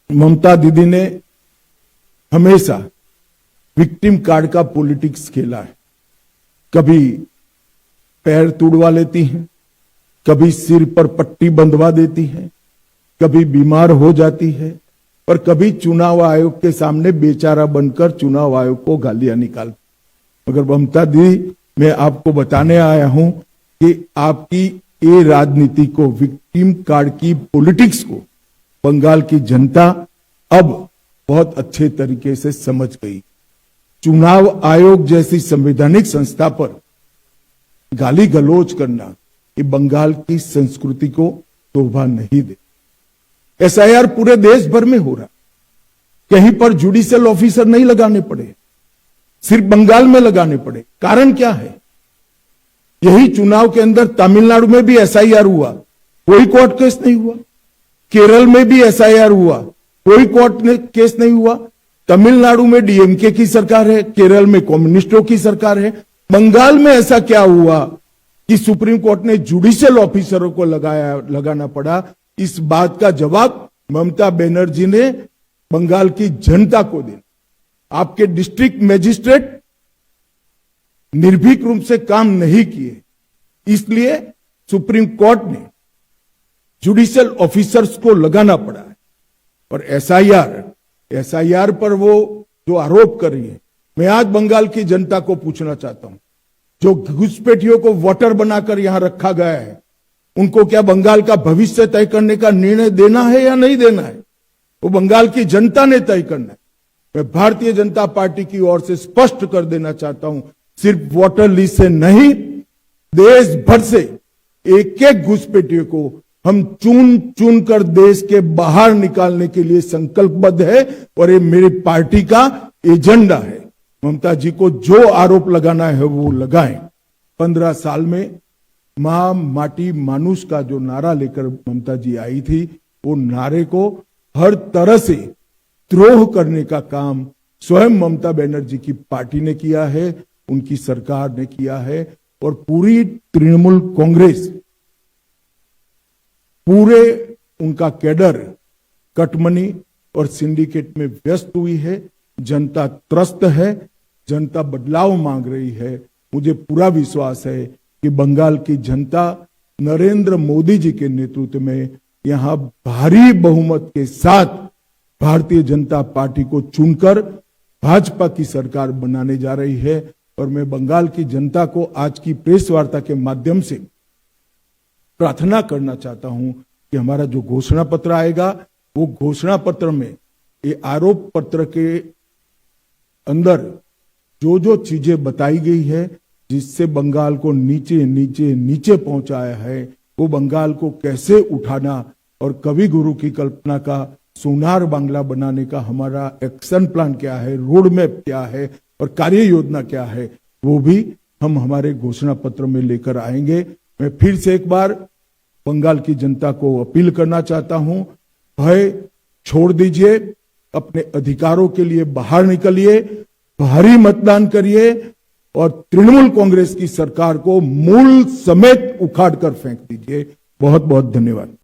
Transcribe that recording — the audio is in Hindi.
ममता दीदी ने हमेशा विक्टिम कार्ड का पॉलिटिक्स खेला है। कभी पैर तुड़वा लेती हैं, कभी सिर पर पट्टी बंधवा देती हैं, कभी बीमार हो जाती है और कभी चुनाव आयोग के सामने बेचारा बनकर चुनाव आयोग को गालियां निकालती। मगर ममता दीदी, मैं आपको बताने आया हूं कि आपकी ये राजनीति को, विक्टिम कार्ड की पॉलिटिक्स को बंगाल की जनता अब बहुत अच्छे तरीके से समझ गई। चुनाव आयोग जैसी संवैधानिक संस्था पर गाली गलौज करना ये बंगाल की संस्कृति को शोभा नहीं दे। एसआईआर पूरे देश भर में हो रहा, कहीं पर जुडिशियल ऑफिसर नहीं लगाने पड़े, सिर्फ बंगाल में लगाने पड़े। कारण क्या है? यही चुनाव के अंदर तमिलनाडु में भी एसआईआर हुआ, कोई कोर्ट केस नहीं हुआ। केरल में भी एसआईआर हुआ, कोई कोर्ट केस नहीं हुआ। तमिलनाडु में डीएमके की सरकार है, केरल में कम्युनिस्टों की सरकार है। बंगाल में ऐसा क्या हुआ कि सुप्रीम कोर्ट ने जुडिशियल ऑफिसरों को लगाना पड़ा? इस बात का जवाब ममता बनर्जी ने बंगाल की जनता को दिया। आपके डिस्ट्रिक्ट मजिस्ट्रेट निर्भीक रूप से काम नहीं किए, इसलिए सुप्रीम कोर्ट ने जुडिशियल ऑफिसर्स को लगाना पड़ा है। और एसआईआर पर वो जो आरोप कर रही है, मैं आज बंगाल की जनता को पूछना चाहता हूं, जो घुसपैठियों को वोटर बनाकर यहां रखा गया है, उनको क्या बंगाल का भविष्य तय करने का निर्णय देना है या नहीं देना है? वो बंगाल की जनता ने तय करना है। मैं भारतीय जनता पार्टी की ओर से स्पष्ट कर देना चाहता हूं, सिर्फ वोटर लिस्ट से नहीं, देश भर से एक एक घुसपैठियों को हम चुन चुन कर देश के बाहर निकालने के लिए संकल्पबद्ध है और ये मेरी पार्टी का एजेंडा है। ममता जी को जो आरोप लगाना है वो लगाएं। 15 साल में मां माटी मानुष का जो नारा लेकर ममता जी आई थी, वो नारे को हर तरह से द्रोह करने का काम स्वयं ममता बनर्जी की पार्टी ने किया है, उनकी सरकार ने किया है। और पूरी तृणमूल कांग्रेस, पूरे उनका कैडर कटमनी और सिंडिकेट में व्यस्त हुई है। जनता त्रस्त है, जनता बदलाव मांग रही है। मुझे पूरा विश्वास है कि बंगाल की जनता नरेंद्र मोदी जी के नेतृत्व में यहां भारी बहुमत के साथ भारतीय जनता पार्टी को चुनकर भाजपा की सरकार बनाने जा रही है। और मैं बंगाल की जनता को आज की प्रेस वार्ता के माध्यम से प्रार्थना करना चाहता हूं कि हमारा जो घोषणा पत्र आएगा, वो घोषणा पत्र में ये आरोप पत्र के अंदर जो जो चीजें बताई गई है, जिससे बंगाल को नीचे नीचे नीचे पहुंचाया है, वो बंगाल को कैसे उठाना और कवि गुरु की कल्पना का सोनार बांग्ला बनाने का हमारा एक्शन प्लान क्या है, रोड मैप क्या है और कार्य योजना क्या है, वो भी हम हमारे घोषणा पत्र में लेकर आएंगे। मैं फिर से एक बार बंगाल की जनता को अपील करना चाहता हूं, भय छोड़ दीजिए, अपने अधिकारों के लिए बाहर निकलिए, भारी मतदान करिए और तृणमूल कांग्रेस की सरकार को मूल समेत उखाड़ कर फेंक दीजिए। बहुत बहुत धन्यवाद।